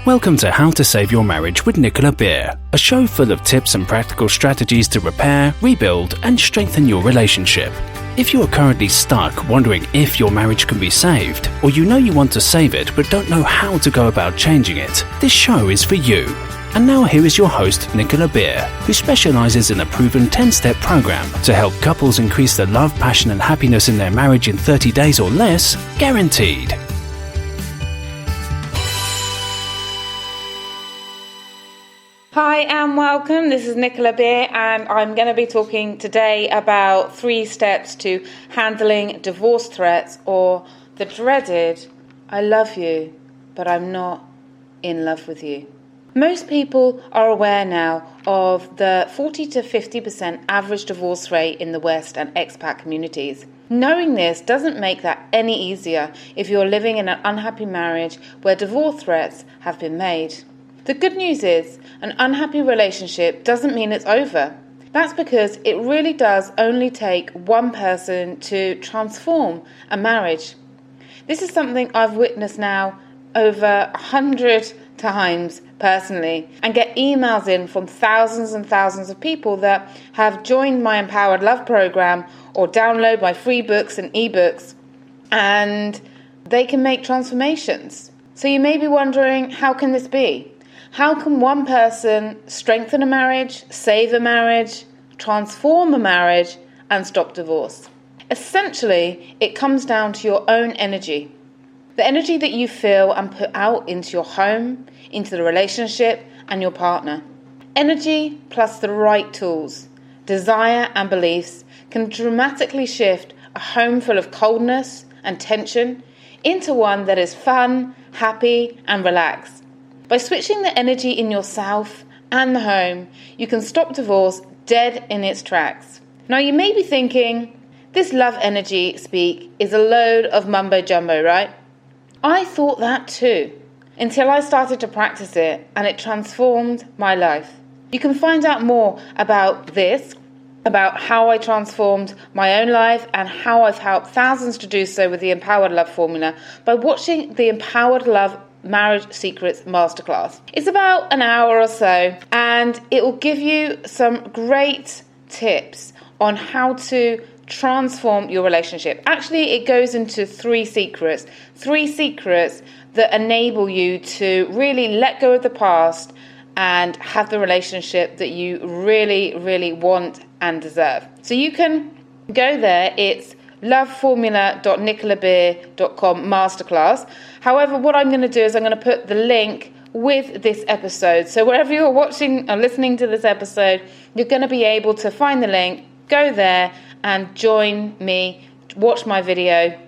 Welcome to How to Save Your Marriage with Nicola Beer, a show full of tips and practical strategies to repair, rebuild, and strengthen your relationship. If you are currently stuck wondering if your marriage can be saved, or you know you want to save it but don't know how to go about changing it, this show is for you. And now here is your host, Nicola Beer, who specializes in a proven 10-step program to help couples increase the love, passion, and happiness in their marriage in 30 days or less, guaranteed. Hi and welcome, this is Nicola Beer and I'm going to be talking today about 3 steps to handling divorce threats or the dreaded, I love you, but I'm not in love with you. Most people are aware now of the 40 to 50% average divorce rate in the West and expat communities. Knowing this doesn't make that any easier if you're living in an unhappy marriage where divorce threats have been made. The good news is, an unhappy relationship doesn't mean it's over. That's because it really does only take one person to transform a marriage. This is something I've witnessed now over 100 times personally, and get emails in from thousands and thousands of people that have joined my Empowered Love program or download my free books and ebooks, and they can make transformations. So you may be wondering, how can this be? How can one person strengthen a marriage, save a marriage, transform a marriage, and stop divorce? Essentially, it comes down to your own energy. The energy that you feel and put out into your home, into the relationship, and your partner. Energy plus the right tools, desire and beliefs can dramatically shift a home full of coldness and tension into one that is fun, happy, and relaxed. By switching the energy in yourself and the home, you can stop divorce dead in its tracks. Now you may be thinking, this love energy speak is a load of mumbo jumbo, right? I thought that too, until I started to practice it and it transformed my life. You can find out more about this, about how I transformed my own life and how I've helped thousands to do so with the Empowered Love formula by watching the Empowered Love Marriage Secrets Masterclass. It's about an hour or so, and it will give you some great tips on how to transform your relationship. Actually, it goes into 3 secrets that enable you to really let go of the past and have the relationship that you really, really want and deserve. So you can go there. It's loveformula.nicolabeer.com masterclass. However, what I'm going to do is I'm going to put the link with this episode. So wherever you're watching or listening to this episode, you're going to be able to find the link, go there and join me, watch my video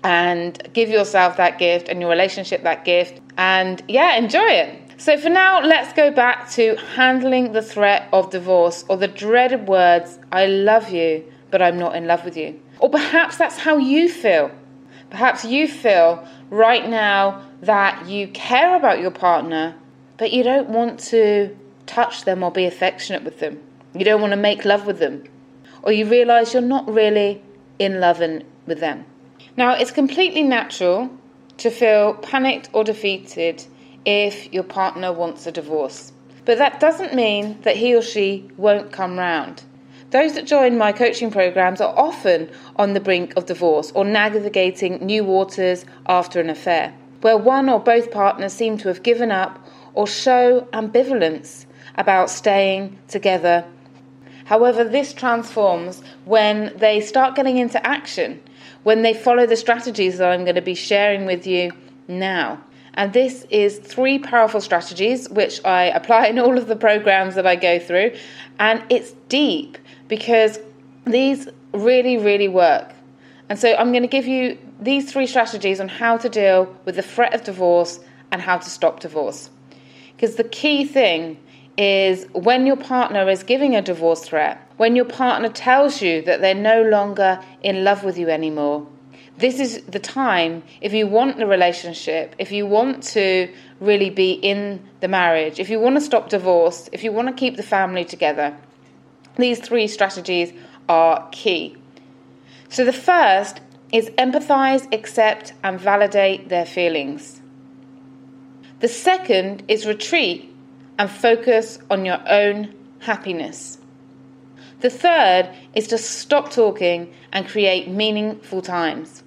and give yourself that gift and your relationship that gift and enjoy it. So for now, let's go back to handling the threat of divorce or the dreaded words, I love you, but I'm not in love with you. Or perhaps that's how you feel. Perhaps you feel right now that you care about your partner, but you don't want to touch them or be affectionate with them. You don't want to make love with them. Or you realize you're not really in love with them. Now, it's completely natural to feel panicked or defeated if your partner wants a divorce. But that doesn't mean that he or she won't come round. Those that join my coaching programs are often on the brink of divorce or navigating new waters after an affair, where one or both partners seem to have given up or show ambivalence about staying together. However, this transforms when they start getting into action, when they follow the strategies that I'm going to be sharing with you now. And this is 3 powerful strategies which I apply in all of the programs that I go through. And it's deep because these really, really work. And so I'm going to give you these 3 strategies on how to deal with the threat of divorce and how to stop divorce. Because the key thing is when your partner is giving a divorce threat, when your partner tells you that they're no longer in love with you anymore, this is the time, if you want the relationship, if you want to really be in the marriage, if you want to stop divorce, if you want to keep the family together, these 3 strategies are key. So the first is empathize, accept, and validate their feelings. The second is retreat and focus on your own happiness. The third is to stop talking and create meaningful times.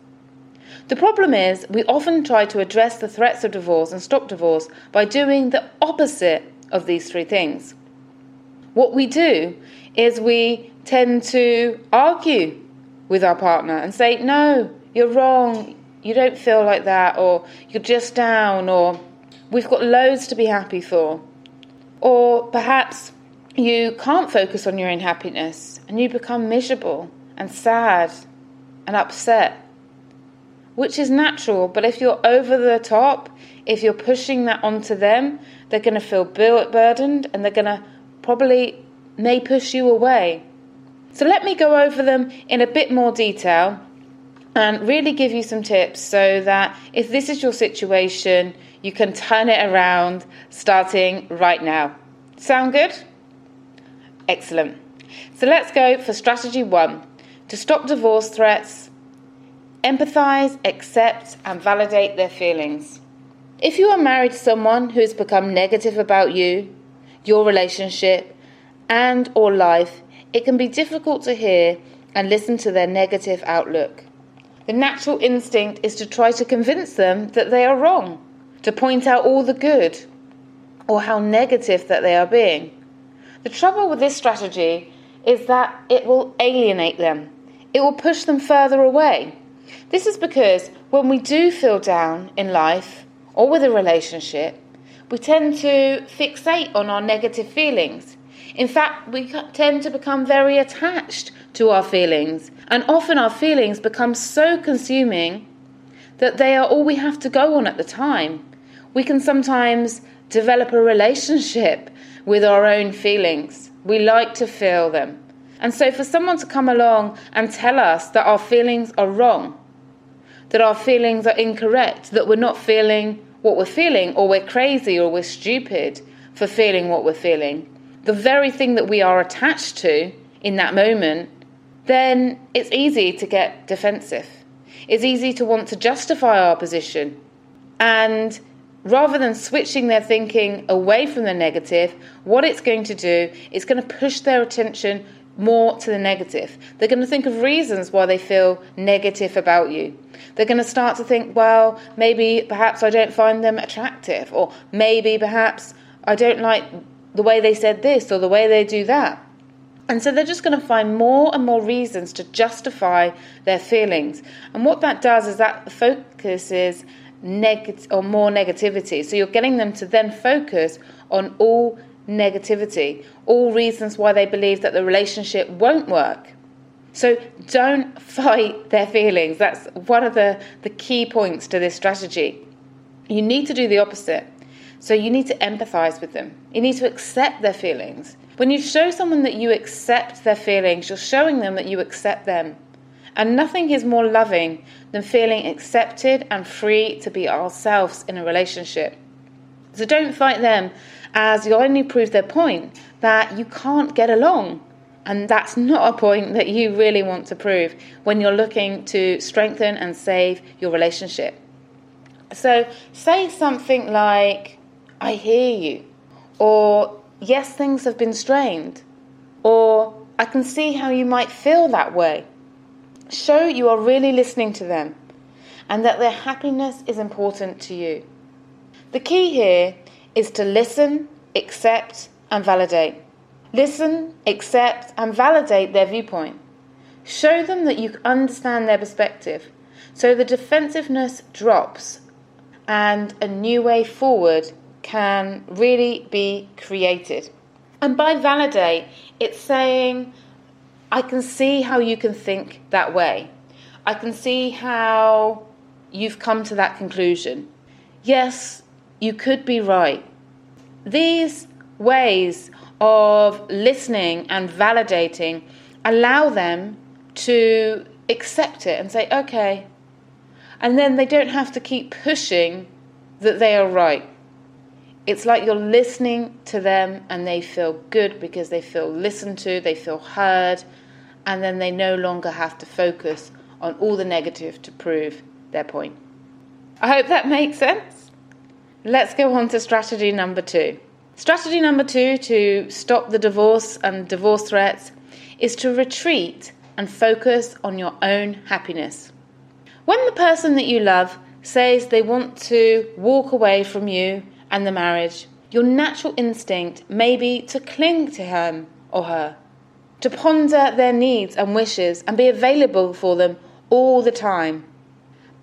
The problem is we often try to address the threats of divorce and stop divorce by doing the opposite of these three things. What we do is we tend to argue with our partner and say, no, you're wrong, you don't feel like that, or you're just down, or we've got loads to be happy for. Or perhaps you can't focus on your own happiness and you become miserable and sad and upset, which is natural. But if you're over the top, if you're pushing that onto them, they're going to feel burdened and they're going to probably may push you away. So let me go over them in a bit more detail and really give you some tips so that if this is your situation, you can turn it around starting right now. Sound good? Excellent. So let's go for strategy 1. To stop divorce threats, empathize, accept, and validate their feelings. If you are married to someone who has become negative about you, your relationship, and or life, it can be difficult to hear and listen to their negative outlook. The natural instinct is to try to convince them that they are wrong, to point out all the good or how negative that they are being. The trouble with this strategy is that it will alienate them. It will push them further away. This is because when we do feel down in life or with a relationship, we tend to fixate on our negative feelings. In fact, we tend to become very attached to our feelings, and often our feelings become so consuming that they are all we have to go on at the time. We can sometimes develop a relationship with our own feelings. We like to feel them. And so for someone to come along and tell us that our feelings are wrong, that our feelings are incorrect, that we're not feeling what we're feeling, or we're crazy or we're stupid for feeling what we're feeling, the very thing that we are attached to in that moment, then it's easy to get defensive. It's easy to want to justify our position. And rather than switching their thinking away from the negative, what it's going to do is going to push their attention more to the negative. They're going to think of reasons why they feel negative about you. They're going to start to think, well, maybe perhaps I don't find them attractive, or maybe perhaps I don't like the way they said this or the way they do that. And so they're just going to find more and more reasons to justify their feelings. And what that does is that focuses more negativity. So you're getting them to then focus on all negativity, all reasons why they believe that the relationship won't work. So don't fight their feelings. That's one of the key points to this strategy. You need to do the opposite. So you need to empathize with them. You need to accept their feelings. When you show someone that you accept their feelings, you're showing them that you accept them. And nothing is more loving than feeling accepted and free to be ourselves in a relationship. So don't fight them, as you only prove their point that you can't get along. And that's not a point that you really want to prove when you're looking to strengthen and save your relationship. So say something like, I hear you, or yes, things have been strained, or I can see how you might feel that way. Show you are really listening to them and that their happiness is important to you. The key here is to listen, accept, and validate. Listen, accept, and validate their viewpoint. Show them that you understand their perspective, so the defensiveness drops and a new way forward can really be created. And by validate, it's saying, I can see how you can think that way. I can see how you've come to that conclusion. Yes, you could be right. These ways of listening and validating allow them to accept it and say, okay. And then they don't have to keep pushing that they are right. It's like you're listening to them and they feel good because they feel listened to, they feel heard, and then they no longer have to focus on all the negative to prove their point. I hope that makes sense. let's go on to strategy number 2. Strategy number 2 to stop the divorce and divorce threats is to retreat and focus on your own happiness. When the person that you love says they want to walk away from you and the marriage, your natural instinct may be to cling to him or her, to ponder their needs and wishes and be available for them all the time.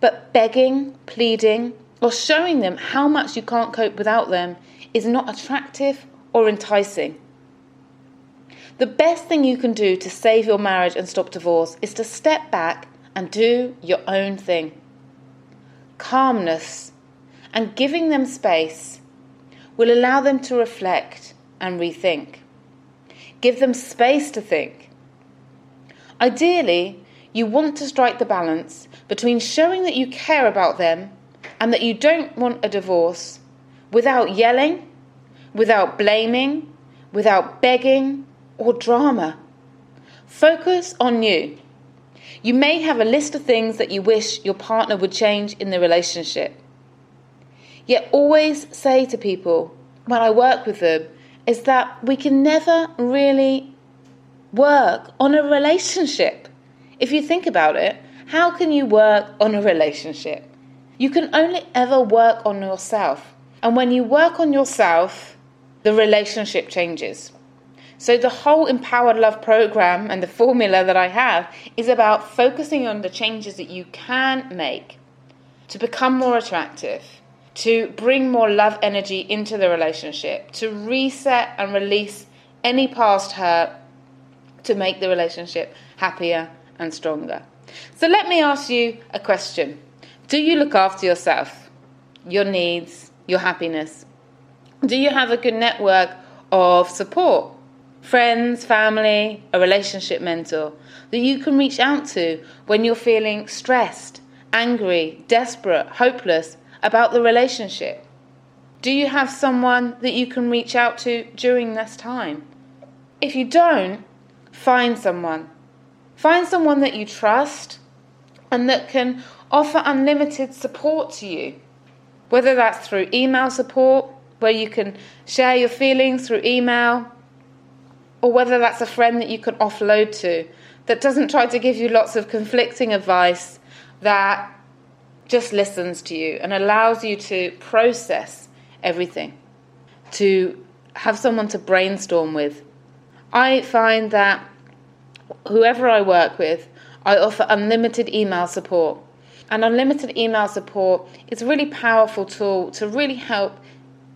But begging, pleading, or showing them how much you can't cope without them is not attractive or enticing. The best thing you can do to save your marriage and stop divorce is to step back and do your own thing. Calmness and giving them space will allow them to reflect and rethink. Give them space to think. Ideally, you want to strike the balance between showing that you care about them and that you don't want a divorce without yelling, without blaming, without begging or drama. Focus on you. You may have a list of things that you wish your partner would change in the relationship. Yet always say to people when I work with them is that we can never really work on a relationship. If you think about it, how can you work on a relationship? You can only ever work on yourself. And when you work on yourself, the relationship changes. So the whole Empowered Love program and the formula that I have is about focusing on the changes that you can make to become more attractive, to bring more love energy into the relationship, to reset and release any past hurt, to make the relationship happier and stronger. So let me ask you a question. Do you look after yourself, your needs, your happiness? Do you have a good network of support? Friends, family, a relationship mentor that you can reach out to when you're feeling stressed, angry, desperate, hopeless about the relationship? Do you have someone that you can reach out to during this time? If you don't, find someone. Find someone that you trust and that can offer unlimited support to you. Whether that's through email support, where you can share your feelings through email, or whether that's a friend that you can offload to that doesn't try to give you lots of conflicting advice, that just listens to you and allows you to process everything, to have someone to brainstorm with. I find that whoever I work with, I offer unlimited email support. And unlimited email support is a really powerful tool to really help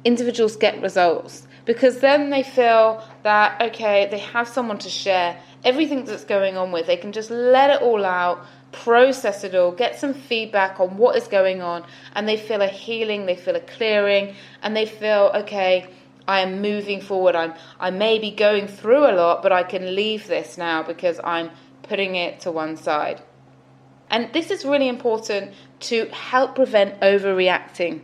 individuals get results, because then they feel that, okay, they have someone to share everything that's going on with. They can just let it all out, process it all, get some feedback on what is going on, and they feel a healing, they feel a clearing, and they feel, okay, I am moving forward. I may be going through a lot, but I can leave this now because I'm putting it to one side. And this is really important to help prevent overreacting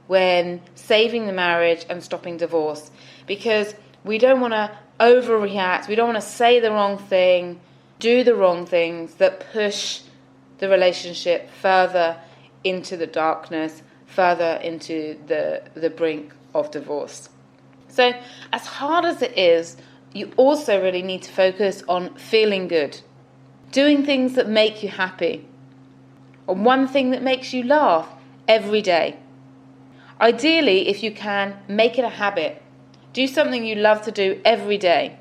when saving the marriage and stopping divorce, because we don't want to overreact. We don't want to say the wrong thing, do the wrong things that push the relationship further into the darkness, further into the brink of divorce. So as hard as it is, you also really need to focus on feeling good, doing things that make you happy, on one thing that makes you laugh every day. Ideally, if you can, make it a habit. Do something you love to do every day.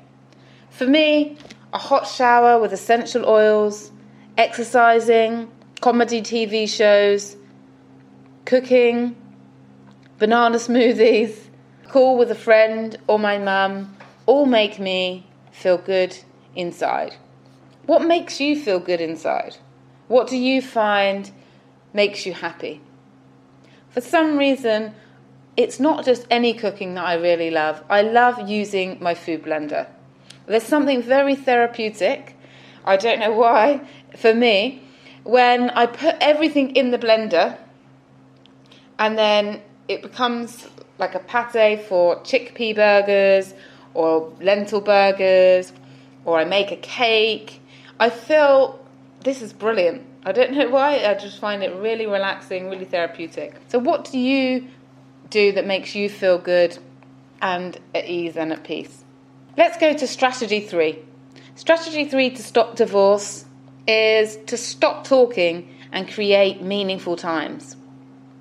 For me, a hot shower with essential oils, exercising, comedy TV shows, cooking, banana smoothies, call with a friend or my mum, all make me feel good inside. What makes you feel good inside? What do you find makes you happy? For some reason, it's not just any cooking that I really love. I love using my food blender. There's something very therapeutic, I don't know why, for me, when I put everything in the blender and then it becomes like a pate for chickpea burgers or lentil burgers, or I make a cake. I feel this is brilliant. I don't know why, I just find it really relaxing, really therapeutic. So what do you do that makes you feel good and at ease and at peace. Let's go to strategy 3. Strategy 3 to stop divorce is to stop talking and create meaningful times.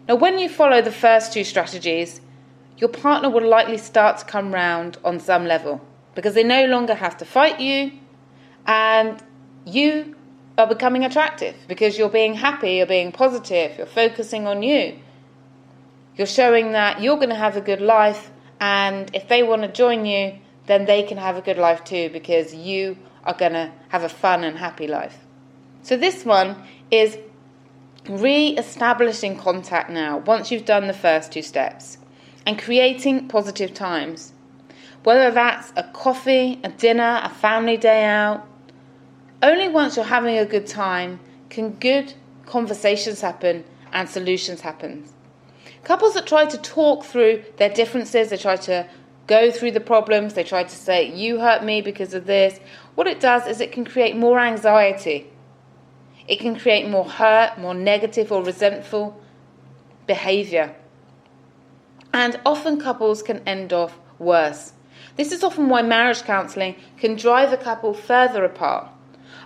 Now, when you follow the first 2 strategies, your partner will likely start to come round on some level because they no longer have to fight you, and you are becoming attractive because you're being happy, you're being positive, you're focusing on you. You're showing that you're going to have a good life, and if they want to join you, then they can have a good life too because you are going to have a fun and happy life. So this one is re-establishing contact now once you've done the first 2 steps and creating positive times. Whether that's a coffee, a dinner, a family day out, only once you're having a good time can good conversations happen and solutions happen. Couples that try to talk through their differences, they try to go through the problems, they try to say, you hurt me because of this, what it does is it can create more anxiety. It can create more hurt, more negative or resentful behaviour. And often couples can end off worse. This is often why marriage counselling can drive a couple further apart.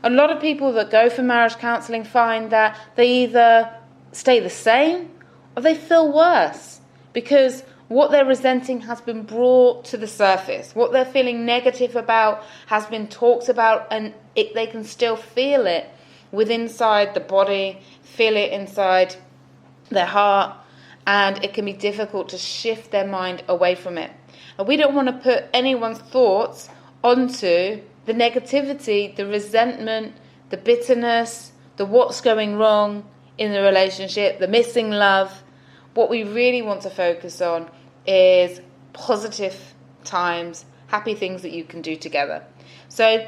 A lot of people that go for marriage counselling find that they either stay the same or they feel worse because what they're resenting has been brought to the surface. What they're feeling negative about has been talked about, and they can still feel it within inside the body, feel it inside their heart, and it can be difficult to shift their mind away from it. And we don't want to put anyone's thoughts onto the negativity, the resentment, the bitterness, the what's going wrong in the relationship, the missing love. What we really want to focus on is positive times, happy things that you can do together. So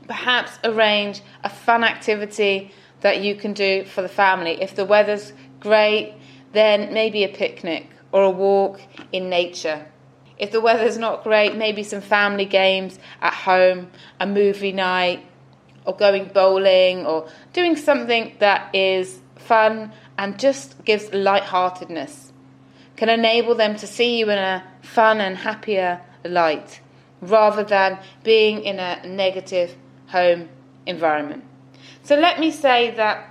perhaps arrange a fun activity that you can do for the family. If the weather's great, then maybe a picnic or a walk in nature. If the weather's not great, maybe some family games at home, a movie night, or going bowling, or doing something that is fun and just gives lightheartedness. Can enable them to see you in a fun and happier light, rather than being in a negative home environment. So let me say that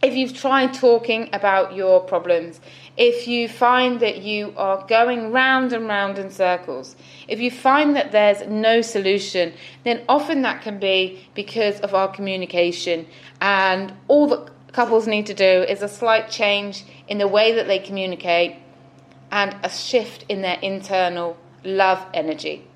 if you've tried talking about your problems, if you find that you are going round and round in circles, if you find that there's no solution, then often that can be because of our communication, and all that couples need to do is a slight change in the way that they communicate and a shift in their internal love energy.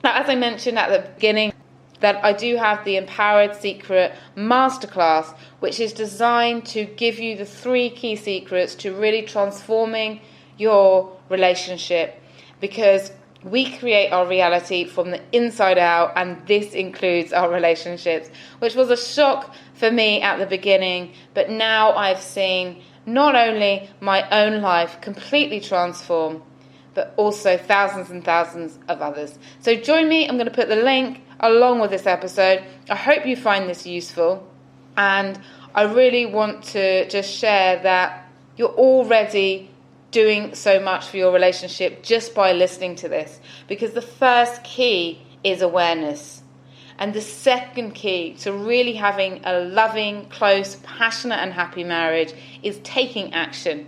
Now, as I mentioned at the beginning, that I do have the Empowered Secret Masterclass, which is designed to give you the 3 key secrets to really transforming your relationship, because we create our reality from the inside out, and this includes our relationships, which was a shock for me at the beginning, but now I've seen not only my own life completely transform, but also thousands and thousands of others. So join me. I'm going to put the link along with this episode. I hope you find this useful, and I really want to just share that you're already doing so much for your relationship just by listening to this, because the first key is awareness, and the second key to really having a loving, close, passionate and happy marriage is taking action,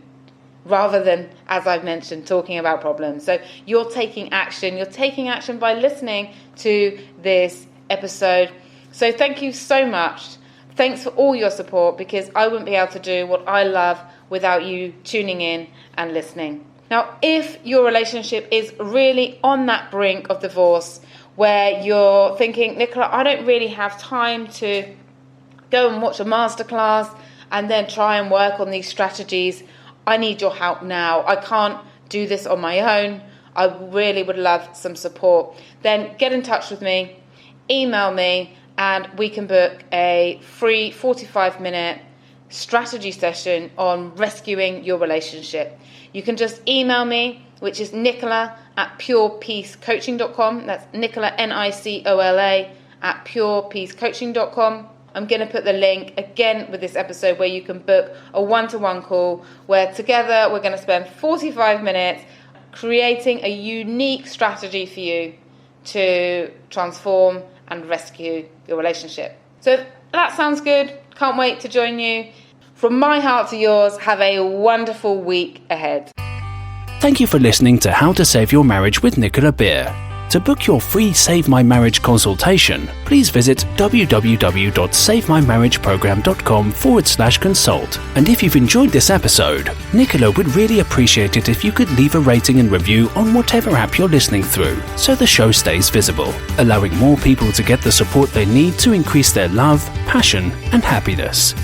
rather than, as I've mentioned, talking about problems. So you're taking action. You're taking action by listening to this episode. So thank you so much. Thanks for all your support, because I wouldn't be able to do what I love without you tuning in and listening. Now, if your relationship is really on that brink of divorce, where you're thinking, Nicola, I don't really have time to go and watch a masterclass and then try and work on these strategies, I need your help now. I can't do this on my own. I really would love some support. Then get in touch with me, email me, and we can book a free 45-minute strategy session on rescuing your relationship. You can just email me, which is nicola@purepeacecoaching.com. That's Nicola, Nicola, @purepeacecoaching.com. I'm going to put the link again with this episode where you can book a one-to-one call where together we're going to spend 45 minutes creating a unique strategy for you to transform and rescue your relationship. So if that sounds good, can't wait to join you. From my heart to yours, have a wonderful week ahead. Thank you for listening to How to Save Your Marriage with Nicola Beer. To book your free Save My Marriage consultation, please visit www.savemymarriageprogram.com/consult. And if you've enjoyed this episode, Nicola would really appreciate it if you could leave a rating and review on whatever app you're listening through, so the show stays visible, allowing more people to get the support they need to increase their love, passion, and happiness.